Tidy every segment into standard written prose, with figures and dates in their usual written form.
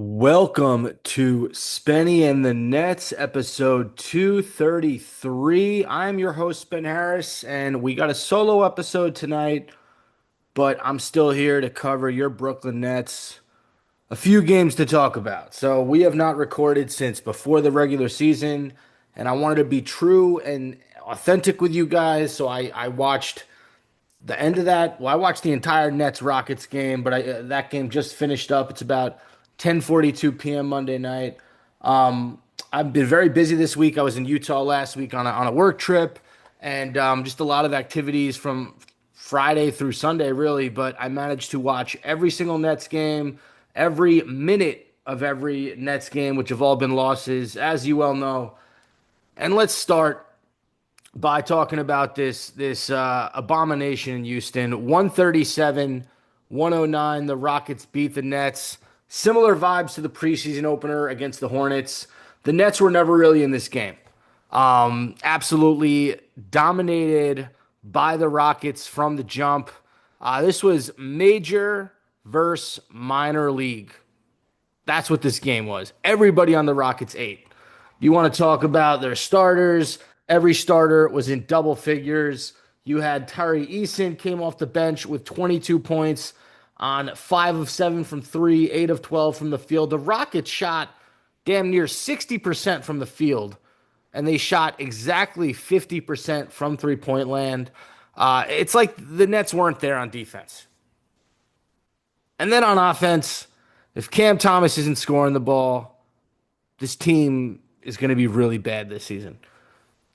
Welcome to Spenny and the Nets, episode 233. I'm your host, Spen Harris, and we got a solo episode tonight, but I'm still here to cover your Brooklyn Nets. A few games to talk about. So, we have not recorded since before the regular season, and I wanted to be true and authentic with you guys. So, I watched the end of that. Well, I watched the entire Nets Rockets game, but that game just finished up. It's about 10:42 p.m. Monday night. I've been very busy this week. I was in Utah last week on a work trip, and just a lot of activities from Friday through Sunday, really. But I managed to watch every single Nets game, every minute of every Nets game, which have all been losses, as you well know. And let's start by talking about this abomination in Houston. 137-109. The Rockets beat the Nets. Similar vibes to the preseason opener against the Hornets. The Nets were never really in this game. Absolutely dominated by the Rockets from the jump. This was major versus minor league. That's what this game was. Everybody on the Rockets ate. You want to talk about their starters? Every starter was in double figures. You had Tyree Eason came off the bench with 22 points on 5 of 7 from 3, 8 of 12 from the field. The Rockets shot damn near 60% from the field, and they shot exactly 50% from three-point land. It's like the Nets weren't there on defense. And then on offense, if Cam Thomas isn't scoring the ball, this team is going to be really bad this season.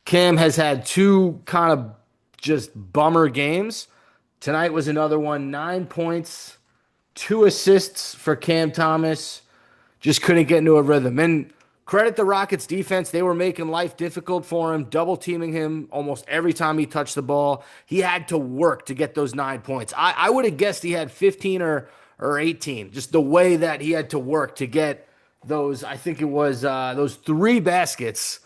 Cam has had two kind of just bummer games. Tonight was another one. 9 points, 2 assists for Cam Thomas. Just couldn't get into a rhythm. And credit the Rockets defense. They were making life difficult for him, double teaming him almost every time he touched the ball. He had to work to get those 9 points. I would have guessed he had 15 or 18. Just the way that he had to work to get those, I think it was those 3 baskets.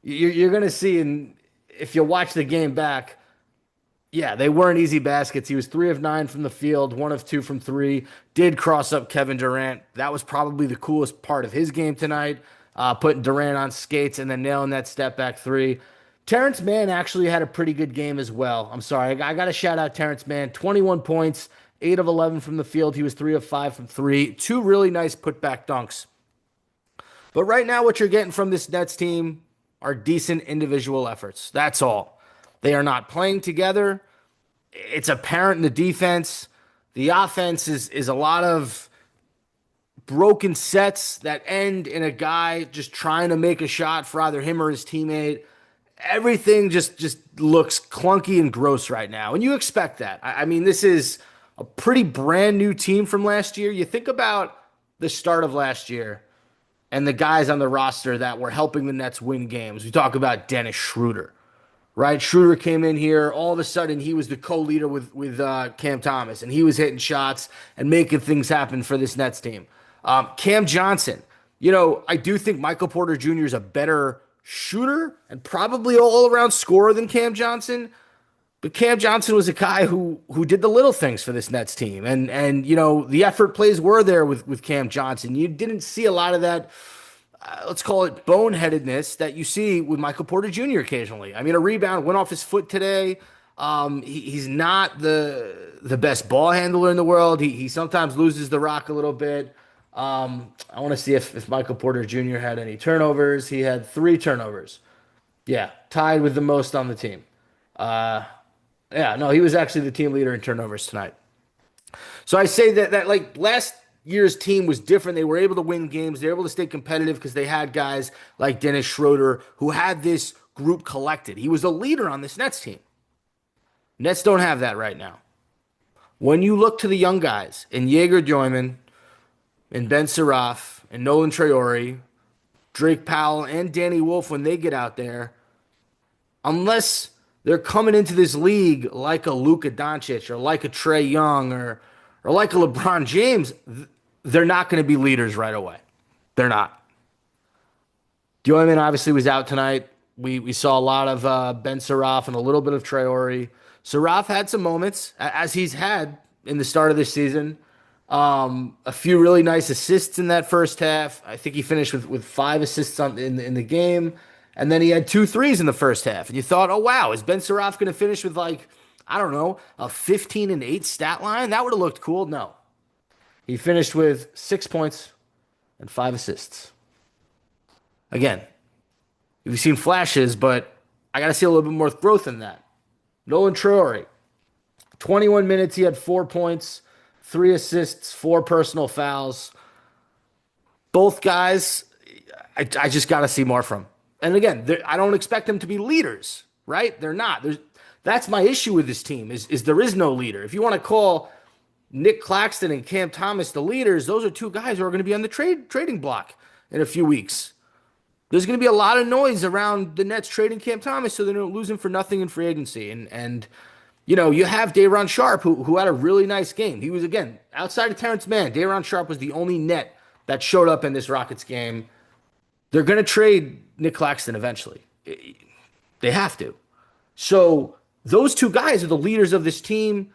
You're going to see, and if you watch the game back, yeah, they weren't easy baskets. He was 3 of 9 from the field, 1 of 2 from 3. Did cross up Kevin Durant. That was probably the coolest part of his game tonight, putting Durant on skates and then nailing that step back 3. Terrence Mann actually had a pretty good game as well. I'm sorry, I got to shout out Terrence Mann. 21 points, 8 of 11 from the field. He was 3 of 5 from 3. 2 really nice putback dunks. But right now, what you're getting from this Nets team are decent individual efforts. That's all. They are not playing together. It's apparent in the defense. The offense is a lot of broken sets that end in a guy just trying to make a shot for either him or his teammate. Everything just looks clunky and gross right now. And you expect that. I mean, this is a pretty brand new team from last year. You think about the start of last year and the guys on the roster that were helping the Nets win games. We talk about Dennis Schroeder, right? Schroeder came in here. All of a sudden, he was the co-leader with Cam Thomas, and he was hitting shots and making things happen for this Nets team. Cam Johnson, I do think Michael Porter Jr. is a better shooter and probably all-around scorer than Cam Johnson. But Cam Johnson was a guy who did the little things for this Nets team. And the effort plays were there with Cam Johnson. You didn't see a lot of that, let's call it boneheadedness that you see with Michael Porter Jr. occasionally. I mean, a rebound went off his foot today. He's not the best ball handler in the world. He sometimes loses the rock a little bit. I want to see if Michael Porter Jr. had any turnovers. He had 3 turnovers. Yeah, tied with the most on the team. Yeah, no, he was actually the team leader in turnovers tonight. So I say that like last year's team was different. They were able to win games. They were able to stay competitive because they had guys like Dennis Schroeder who had this group collected. He was a leader on this Nets team. Nets don't have that right now. When you look to the young guys in Jaeger Joyman, and Ben Seraf, and Nolan Traore, Drake Powell, and Danny Wolf, when they get out there, unless they're coming into this league like a Luka Doncic or like a Trae Young or like a LeBron James, they're not going to be leaders right away. They're not. Joyman obviously was out tonight. We saw a lot of Ben Seraf and a little bit of Traore. Seraf had some moments, as he's had in the start of this season. A few really nice assists in that first half. I think he finished with five assists in the game. And then he had two threes in the first half. And you thought, oh, wow, is Ben Surratt going to finish with like, I don't know, a 15 and 8 stat line? That would have looked cool. No. He finished with 6 points and five assists. Again, we've seen flashes, but I got to see a little bit more growth in that. Nolan Traore, 21 minutes, he had 4 points, three assists, four personal fouls. Both guys, I just got to see more from. And again, I don't expect them to be leaders, right? They're not. That's my issue with this team is there is no leader. If you want to call Nick Claxton and Cam Thomas the leaders, those are two guys who are going to be on the trading block in a few weeks. There's going to be a lot of noise around the Nets trading Cam Thomas so they don't lose him for nothing in free agency. And you know, you have Day'Ron Sharpe who had a really nice game. He was, again, outside of Terrence Mann, Day'Ron Sharpe was the only net that showed up in this Rockets game. They're going to trade Nick Claxton eventually. They have to. So those two guys are the leaders of this team,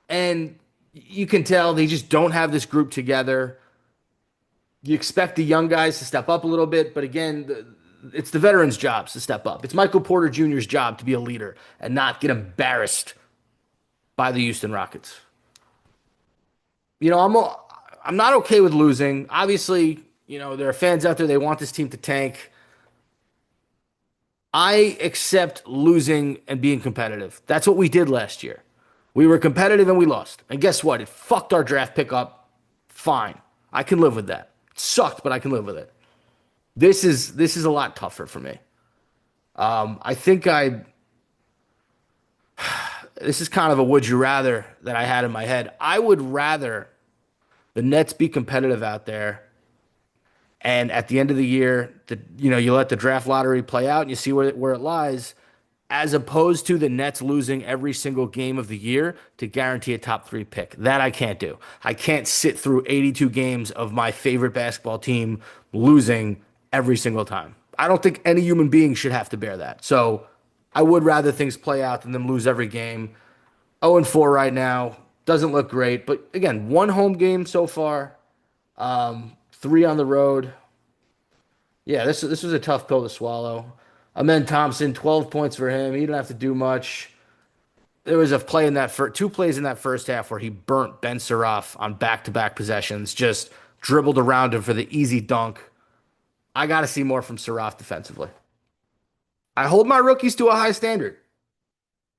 and you can tell they just don't have this group together. You expect the young guys to step up a little bit, but again, it's the veterans' jobs to step up. It's Michael Porter Jr.'s job to be a leader and not get embarrassed by the Houston Rockets. You know, I'm not okay with losing. Obviously, you know, there are fans out there, they want this team to tank. I accept losing and being competitive. That's what we did last year. We were competitive and we lost. And guess what? It fucked our draft pick up. Fine. I can live with that. It sucked, but I can live with it. This is a lot tougher for me. I think this is kind of a would you rather that I had in my head. I would rather the Nets be competitive out there, and at the end of the year, you let the draft lottery play out and you see where it lies, as opposed to the Nets losing every single game of the year to guarantee a top three pick. That I can't do. I can't sit through 82 games of my favorite basketball team losing every single time. I don't think any human being should have to bear that. So I would rather things play out than them lose every game. 0-4 right now. Doesn't look great. But again, one home game so far. Three on the road. Yeah, this was a tough pill to swallow. Amen Thompson, 12 points for him. He didn't have to do much. There was two plays in that first half where he burnt Ben Surratt on back-to-back possessions, just dribbled around him for the easy dunk. I got to see more from Surratt defensively. I hold my rookies to a high standard.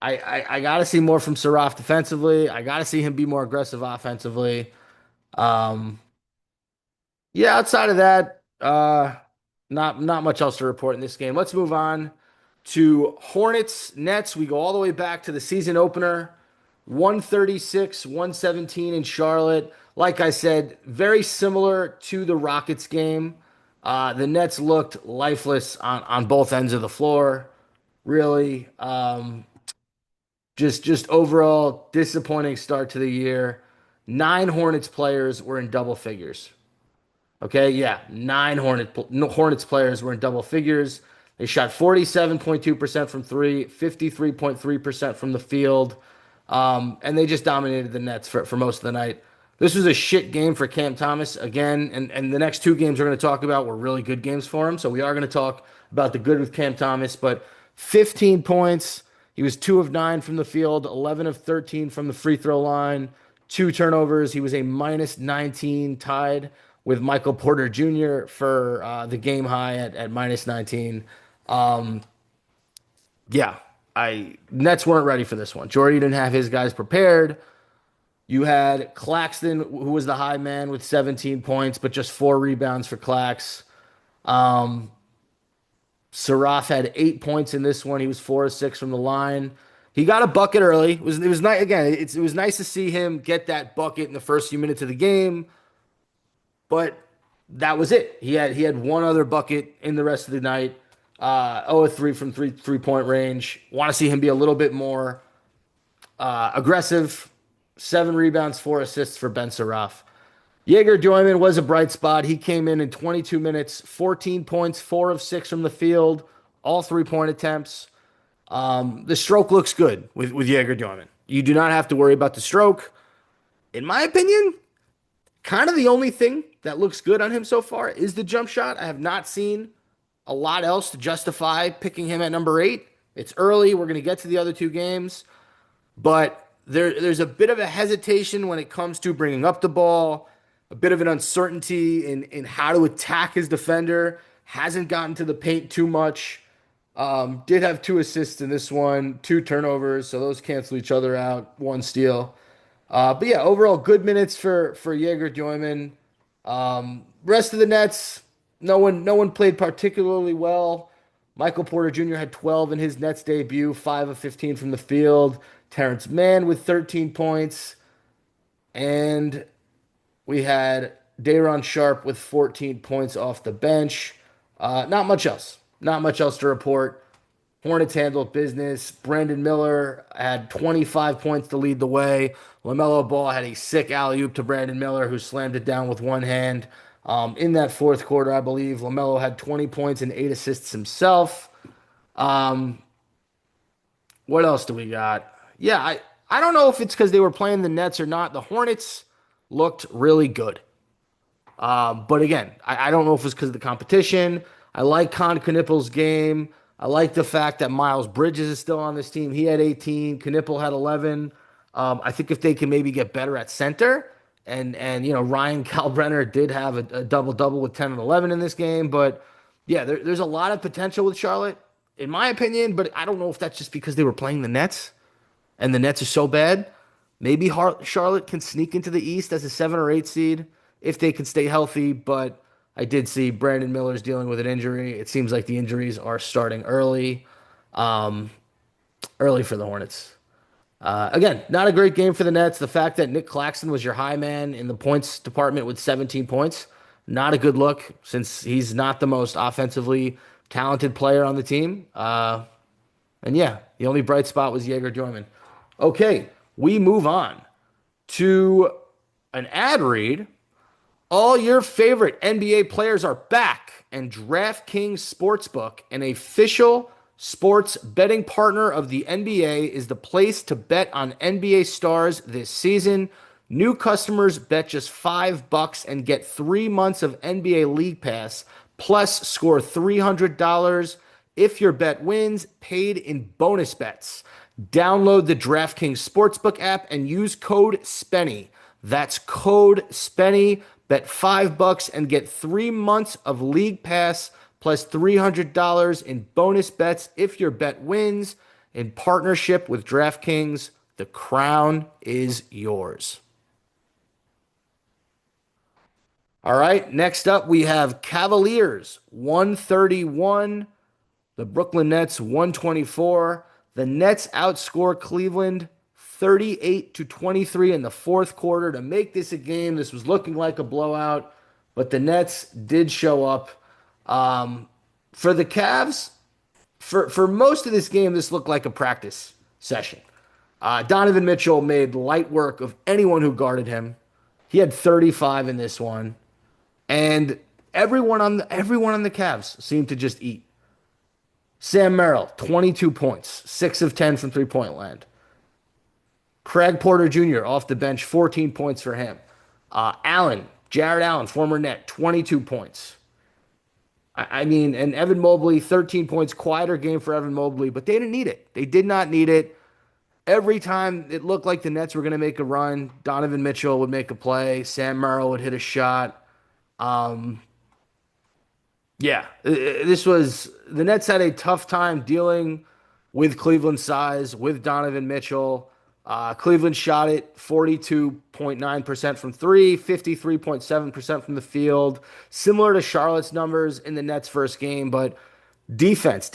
I got to see more from Surratt defensively. I got to see him be more aggressive offensively. Um, yeah, outside of that, not much else to report in this game. Let's move on to Hornets Nets. We go all the way back to the season opener, 136-117 in Charlotte. Like I said, very similar to the Rockets game. The Nets looked lifeless on both ends of the floor, really. Just overall disappointing start to the year. 9 Hornets players were in double figures. Okay, yeah, 9 Hornets players were in double figures. They shot 47.2% from three, 53.3% from the field, and they just dominated the Nets for most of the night. This was a shit game for Cam Thomas again, and the next two games we're going to talk about were really good games for him. So we are going to talk about the good with Cam Thomas, but 15 points. He was 2 of 9 from the field, 11 of 13 from the free throw line, 2 turnovers. He was a minus 19, tied with Michael Porter Jr. for the game high at minus 19. Yeah, Nets weren't ready for this one. Jordy didn't have his guys prepared. You had Claxton, who was the high man with 17 points, but just 4 rebounds for Clax. Surratt had 8 points in this one. He was 4 of 6 from the line. He got a bucket early. It was nice again. It was nice to see him get that bucket in the first few minutes of the game, but that was it. He had one other bucket in the rest of the night. 0 of 3 from three-point range. Want to see him be a little bit more aggressive. 7 rebounds, 4 assists for Ben Surratt. Jaeger Doyman was a bright spot. He came in 22 minutes, 14 points, 4 of 6 from the field, all 3-point attempts. The stroke looks good with Jaeger Doyman. You do not have to worry about the stroke. In my opinion, Kind of the only thing that looks good on him so far is the jump shot. I have not seen a lot else to justify picking him at number 8. It's early. We're going to get to the other two games, but there's a bit of a hesitation when it comes to bringing up the ball, a bit of an uncertainty in how to attack his defender. Hasn't gotten to the paint too much. Did have 2 assists in this one, 2 turnovers, so those cancel each other out. 1 steal. But yeah, overall good minutes for Jaeger Doyman. Rest of the Nets, no one played particularly well. Michael Porter Jr. had 12 in his Nets debut, 5 of 15 from the field. Terrence Mann with 13 points, and we had Day'Ron Sharpe with 14 points off the bench. Not much else. Not much else to report. Hornets handled business. Brandon Miller had 25 points to lead the way. LaMelo Ball had a sick alley-oop to Brandon Miller, who slammed it down with one hand. In that fourth quarter, I believe, LaMelo had 20 points and 8 assists himself. Um, what else do we got? Yeah, I don't know if it's because they were playing the Nets or not. The Hornets looked really good. But again, I don't know if it's because of the competition. I like Con Knippel's game. I like the fact that Miles Bridges is still on this team. He had 18. Knippel had 11. I think if they can maybe get better at center, and Ryan Kalbrenner did have a double double with 10 and 11 in this game. But yeah, there's a lot of potential with Charlotte, in my opinion. But I don't know if that's just because they were playing the Nets and the Nets are so bad. Maybe Charlotte can sneak into the East as a 7 or 8 seed if they can stay healthy. But I did see Brandon Miller's dealing with an injury. It seems like the injuries are starting um, early for the Hornets. Again, not a great game for the Nets. The fact that Nick Claxton was your high man in the points department with 17 points, not a good look since he's not the most offensively talented player on the team. And yeah, the only bright spot was Jaeger Joyman. Okay, we move on to an ad read. All your favorite NBA players are back, and DraftKings Sportsbook, an official sports betting partner of the NBA, is the place to bet on NBA stars this season. New customers bet just $5 and get 3 months of NBA League Pass, plus score $300 if your bet wins, paid in bonus bets. Download the DraftKings Sportsbook app and use code SPENNY. That's code SPENNY. Bet $5 and get 3 months of League Pass plus $300 in bonus bets if your bet wins. In partnership with DraftKings, the crown is yours. All right, next up we have Cavaliers 131, the Brooklyn Nets 124. The Nets outscore Cleveland 38-23 in the fourth quarter to make this a game. This was looking like a blowout, but the Nets did show up. For the Cavs, for most of this game, this looked like a practice session. Donovan Mitchell made light work of anyone who guarded him. He had 35 in this one, and everyone on the Cavs seemed to just eat. Sam Merrill, 22 points, 6 of 10 from three-point land. Craig Porter Jr. off the bench, 14 points for him. Jared Allen, former Net, 22 points. I mean, and Evan Mobley, 13 points, quieter game for Evan Mobley, but they didn't need it. They did not need it. Every time it looked like the Nets were going to make a run, Donovan Mitchell would make a play. Sam Merrill would hit a shot. Yeah, the Nets had a tough time dealing with Cleveland's size, with Donovan Mitchell. Cleveland shot it 42.9% from three, 53.7% from the field. Similar to Charlotte's numbers in the Nets' first game, but defense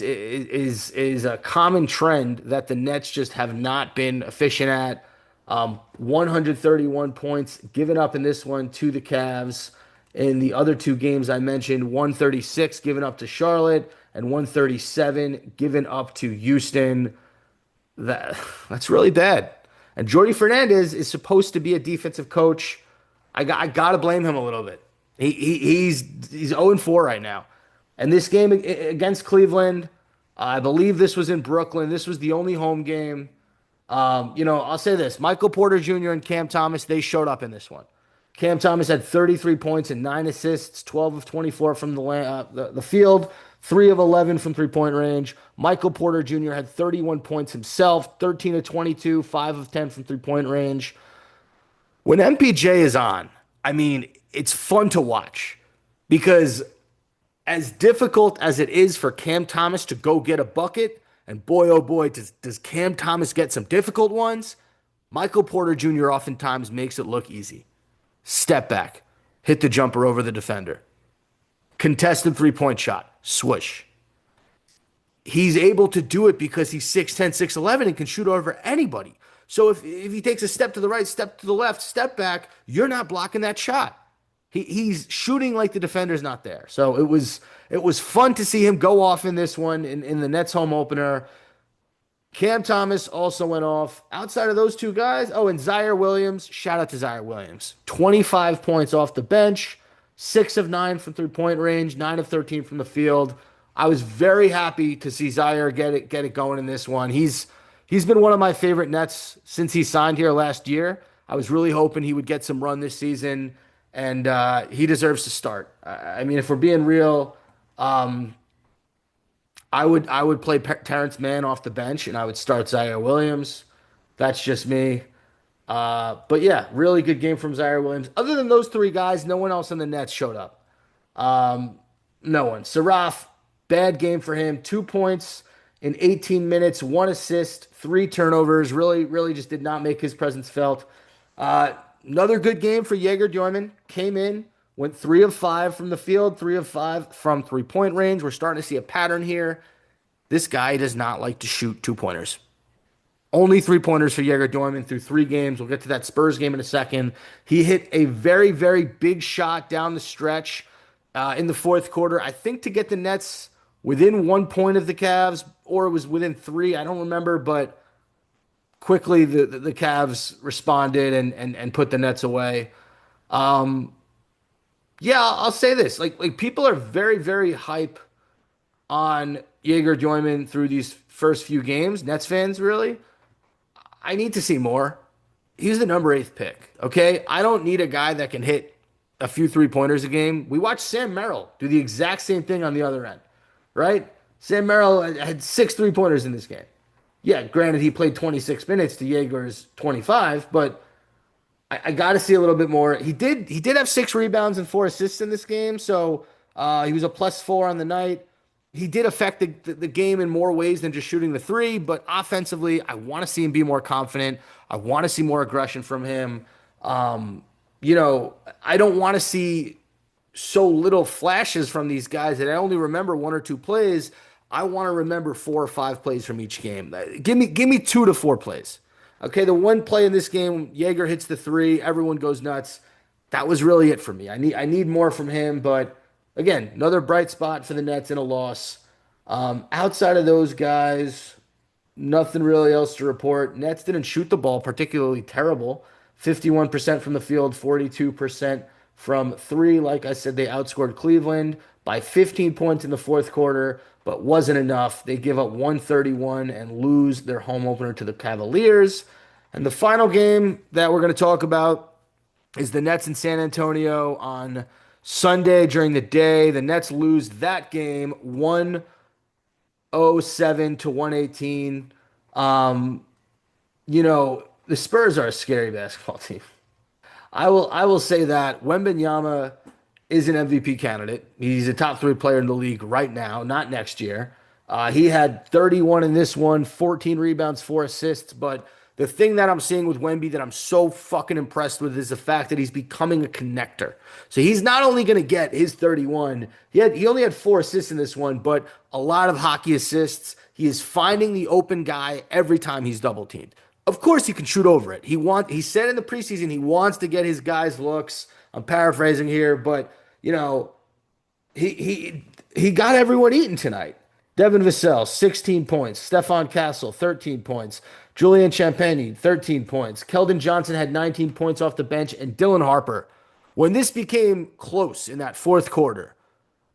is a common trend that the Nets just have not been efficient at. 131 points given up in this one to the Cavs. In the other two games I mentioned, 136 given up to Charlotte and 137 given up to Houston. That's really bad. And Jordy Fernandez is supposed to be a defensive coach. I got to blame him a little bit. He's 0-4 right now. And this game against Cleveland, I believe this was in Brooklyn. This was the only home game. I'll say this: Michael Porter Jr. and Cam Thomas, they showed up in this one. Cam Thomas had 33 points and 9 assists, 12 of 24 from the field, 3 of 11 from three-point range. Michael Porter Jr. had 31 points himself, 13 of 22, 5 of 10 from three-point range. When MPJ is on, I mean, it's fun to watch because as difficult as it is for Cam Thomas to go get a bucket, and boy, oh boy, does Cam Thomas get some difficult ones, Michael Porter Jr. oftentimes makes it look easy. Step back, hit the jumper over the defender. Contested three-point shot, swoosh. He's able to do it because he's 6'10", 6'11", and can shoot over anybody. So if he takes a step to the right, step to the left, step back, you're not blocking that shot. He's shooting like the defender's not there. So it was fun to see him go off in this one in the Nets home opener. Cam Thomas also went off. Outside of those two guys, oh, and Zaire Williams. Shout out to Zaire Williams. 25 points off the bench, 6 of 9 from three-point range, 9 of 13 from the field. I was very happy to see Zaire get it going in this one. He's been one of my favorite Nets since he signed here last year. I was really hoping he would get some run this season, and he deserves to start. I mean, if we're being real, I would play Terrence Mann off the bench, and I would start Zaire Williams. That's just me. But yeah, really good game from Zaire Williams. Other than those three guys, no one else in the Nets showed up. No one. Saraf, bad game for him. 2 points in 18 minutes, 1 assist, 3 turnovers. Really, really just did not make his presence felt. Another good game for Jaeger Doyman. Came in, went 3 of 5 from the field, 3 of 5 from three-point range. We're starting to see a pattern here. This guy does not like to shoot two-pointers. Only three-pointers for Jaeger Doyman through 3 games. We'll get to that Spurs game in a second. He hit a very, very big shot down the stretch in the fourth quarter, I think to get the Nets within 1 point of the Cavs, or it was within 3. I don't remember, but quickly the Cavs responded and put the Nets away. Yeah, I'll say this. Like people are very, very hype on Jaeger Doyman through these first few games. Nets fans, really. I need to see more. He's the number 8th pick, okay? I don't need a guy that can hit a few three-pointers a game. We watched Sam Merrill do the exact same thing on the other end, right? Sam Merrill had 6 three-pointers in this game. Yeah, granted, he played 26 minutes to Jaeger's 25, but I got to see a little bit more. He did have 6 rebounds and 4 assists in this game, so he was a +4 on the night. He did affect the game in more ways than just shooting the 3, but offensively, I want to see him be more confident. I want to see more aggression from him. I don't want to see so little flashes from these guys that I only remember 1 or 2 plays. I want to remember 4 or 5 plays from each game. Give me 2 to 4 plays. Okay, the one play in this game, Jaeger hits the 3, everyone goes nuts. That was really it for me. I need more from him, but again, another bright spot for the Nets in a loss. Outside of those guys, nothing really else to report. Nets didn't shoot the ball particularly terrible. 51% from the field, 42% from 3. Like I said, they outscored Cleveland by 15 points in the fourth quarter, but wasn't enough. They give up 131 and lose their home opener to the Cavaliers. And the final game that we're going to talk about is the Nets in San Antonio on Sunday during the day. The Nets lose that game 107 to 118. The Spurs are a scary basketball team. I will say that Wembanyama is an MVP candidate. He's a top 3 player in the league right now, not next year. He had 31 in this one, 14 rebounds, 4 assists. But the thing that I'm seeing with Wemby that I'm so fucking impressed with is the fact that he's becoming a connector. So he's not only going to get his 31, he only had 4 assists in this one, but a lot of hockey assists. He is finding the open guy every time he's double teamed. Of course, he can shoot over it. He said in the preseason he wants to get his guys looks. I'm paraphrasing here, but he got everyone eating tonight. Devin Vassell, 16 points. Stefan Castle, 13 points. Julian Champagny, 13 points. Keldon Johnson had 19 points off the bench. And Dylan Harper, when this became close in that fourth quarter,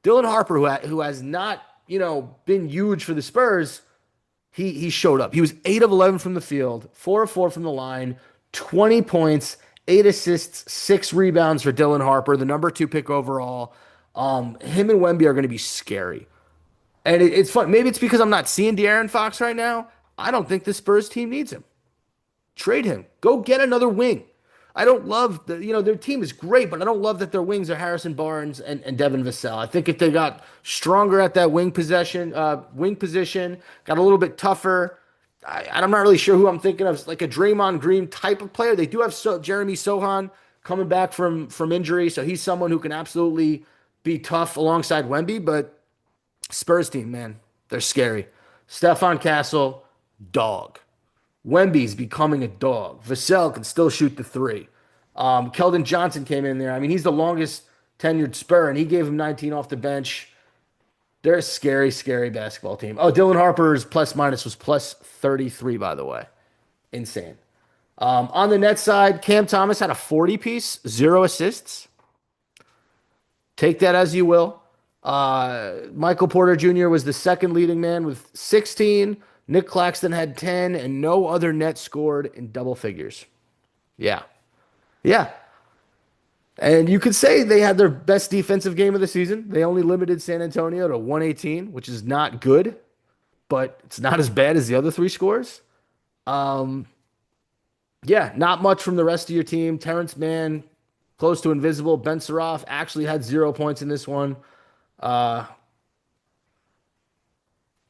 Dylan Harper, who has not, been huge for the Spurs, he showed up. He was 8 of 11 from the field, 4 of 4 from the line, 20 points, 8 assists, 6 rebounds for Dylan Harper, the number 2 pick overall. Him and Wemby are going to be scary. And it's fun. Maybe it's because I'm not seeing De'Aaron Fox right now. I don't think the Spurs team needs him. Trade him. Go get another wing. I don't love their team is great, but I don't love that their wings are Harrison Barnes and Devin Vassell. I think if they got stronger at that wing position, got a little bit tougher. I'm not really sure who I'm thinking of, like a Draymond Green type of player. They do have Jeremy Sohan coming back from injury, so he's someone who can absolutely be tough alongside Wemby. But Spurs team, man, they're scary. Stephon Castle, dog. Wemby's becoming a dog. Vassell can still shoot the three. Keldon Johnson came in there. I mean, he's the longest tenured Spur, and he gave him 19 off the bench. They're a scary, scary basketball team. Oh, Dylan Harper's plus minus was plus 33, by the way. Insane. On the net side, Cam Thomas had a 40 piece, 0 assists. Take that as you will. Michael Porter Jr. was the second leading man with 16. Nick Claxton had 10, and no other net scored in double figures. Yeah. Yeah. And you could say they had their best defensive game of the season. They only limited San Antonio to 118, which is not good, but it's not as bad as the other three scores. Um, yeah, not much from the rest of your team. Terrence Mann, close to invisible. Ben Saroff actually had 0 points in this one. Uh,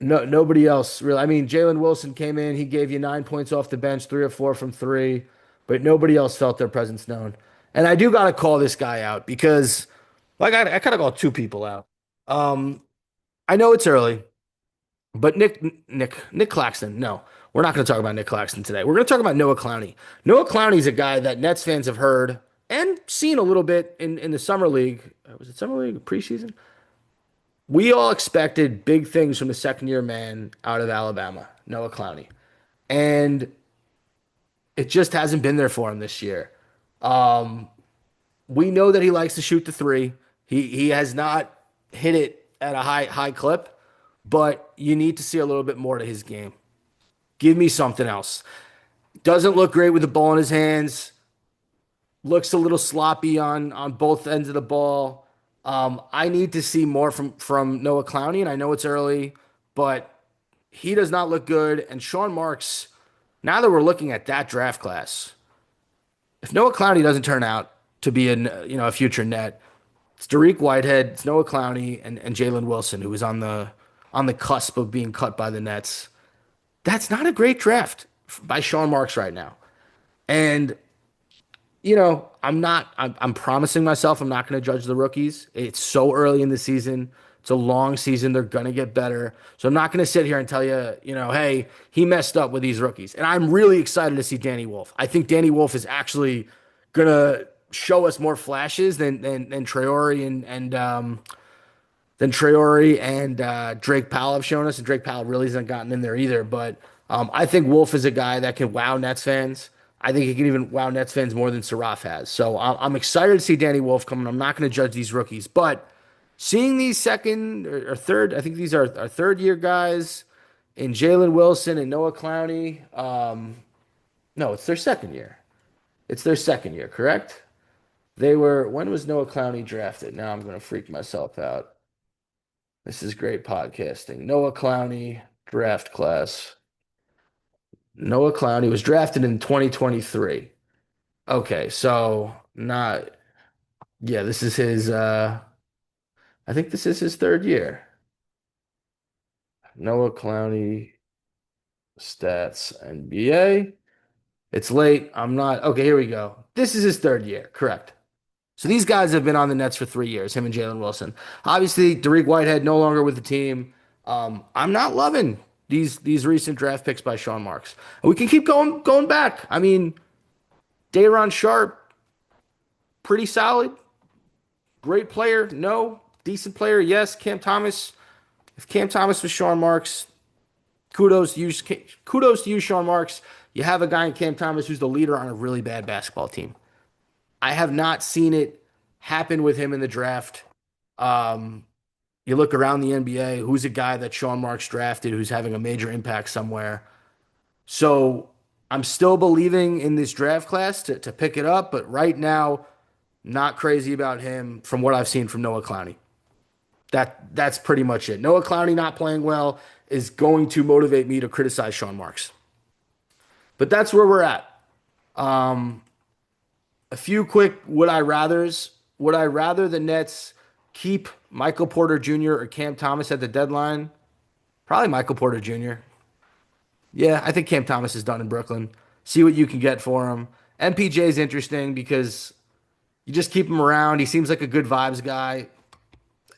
no, nobody else really. I mean, Jalen Wilson came in. He gave you 9 points off the bench, 3 or 4 from three, but nobody else felt their presence known. And I do got to call this guy out because, like, I kind of call two people out. Um, I know it's early, but Nick Claxton. No, we're not going to talk about Nick Claxton today. We're going to talk about Noah Clowney. Noah Clowney's a guy that Nets fans have heard and seen a little bit in the summer league. Was it summer league preseason? We all expected big things from the second year man out of Alabama, Noah Clowney. And it just hasn't been there for him this year. Um, we know that he likes to shoot the three. He has not hit it at a high clip, but you need to see a little bit more to his game. Give me something else. Doesn't look great with the ball in his hands. Looks a little sloppy on both ends of the ball. I need to see more from Noah Clowney, and I know it's early, but he does not look good. And Sean Marks, now that we're looking at that draft class, if Noah Clowney doesn't turn out to be a future net, it's Dariq Whitehead, it's Noah Clowney, and Jalen Wilson, who is on the cusp of being cut by the Nets. That's not a great draft by Sean Marks right now. And I'm promising myself I'm not going to judge the rookies. It's so early in the season. It's a long season. They're going to get better. So I'm not going to sit here and tell you, hey, he messed up with these rookies. And I'm really excited to see Danny Wolf. I think Danny Wolf is actually going to show us more flashes than Traore and Drake Powell have shown us. And Drake Powell really hasn't gotten in there either. But I think Wolf is a guy that can wow Nets fans. I think he can even wow Nets fans more than Saraf has. So I'm excited to see Danny Wolf coming. I'm not going to judge these rookies, but seeing these second or third, I think these are our third year guys in Jalen Wilson and Noah Clowney. No, it's their second year. It's their second year, correct? When was Noah Clowney drafted? Now I'm going to freak myself out. This is great podcasting. Noah Clowney draft class. Noah Clowney was drafted in 2023. Okay, so not yeah, this is his I think this is his third year. Noah Clowney stats NBA. It's late. I'm not okay, here we go. This is his third year, correct. So these guys have been on the Nets for 3 years, him and Jalen Wilson. Obviously, Dariq Whitehead no longer with the team. I'm not loving these recent draft picks by Sean Marks. We can keep going back. I mean, Day'Ron Sharpe, pretty solid. Great player, no. Decent player, yes. Cam Thomas. If Cam Thomas was Sean Marks, kudos to you. Kudos to you, Sean Marks. You have a guy in Cam Thomas who's the leader on a really bad basketball team. I have not seen it happen with him in the draft. Um, you look around the NBA, who's a guy that Sean Marks drafted who's having a major impact somewhere. So I'm still believing in this draft class to pick it up, but right now, not crazy about him from what I've seen from Noah Clowney. That's pretty much it. Noah Clowney not playing well is going to motivate me to criticize Sean Marks. But that's where we're at. Um, a few quick would I rathers. Would I rather the Nets keep Michael Porter Jr. or Cam Thomas at the deadline? Probably Michael Porter Jr. Yeah, I think Cam Thomas is done in Brooklyn. See what you can get for him. MPJ is interesting because you just keep him around. He seems like a good vibes guy.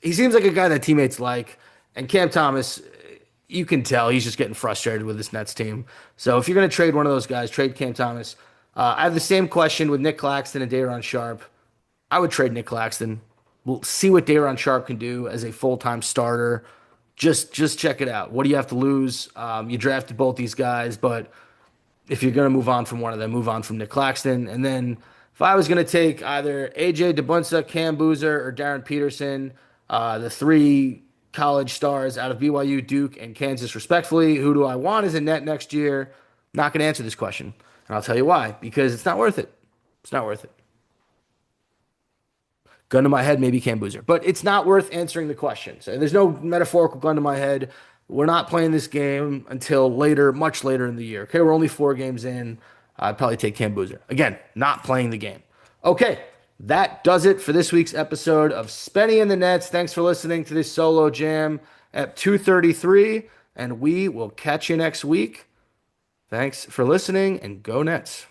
He seems like a guy that teammates like. And Cam Thomas, you can tell he's just getting frustrated with this Nets team. So if you're going to trade one of those guys, trade Cam Thomas. I have the same question with Nick Claxton and Day'Ron Sharp. I would trade Nick Claxton. We'll see what Day'Ron Sharp can do as a full-time starter. Just check it out. What do you have to lose? You drafted both these guys, but if you're going to move on from one of them, move on from Nick Claxton. And then if I was going to take either AJ DeBunsa, Cam Boozer, or Darren Peterson, the three college stars out of BYU, Duke, and Kansas, respectfully, who do I want as a net next year? Not going to answer this question. And I'll tell you why. Because it's not worth it. It's not worth it. Gun to my head, maybe Cam Boozer. But it's not worth answering the question. So there's no metaphorical gun to my head. We're not playing this game until later, much later in the year. Okay, we're only 4 games in. I'd probably take Cam Boozer. Again, not playing the game. Okay, that does it for this week's episode of Spenny and the Nets. Thanks for listening to this solo jam at 2:33, and we will catch you next week. Thanks for listening, and go Nets.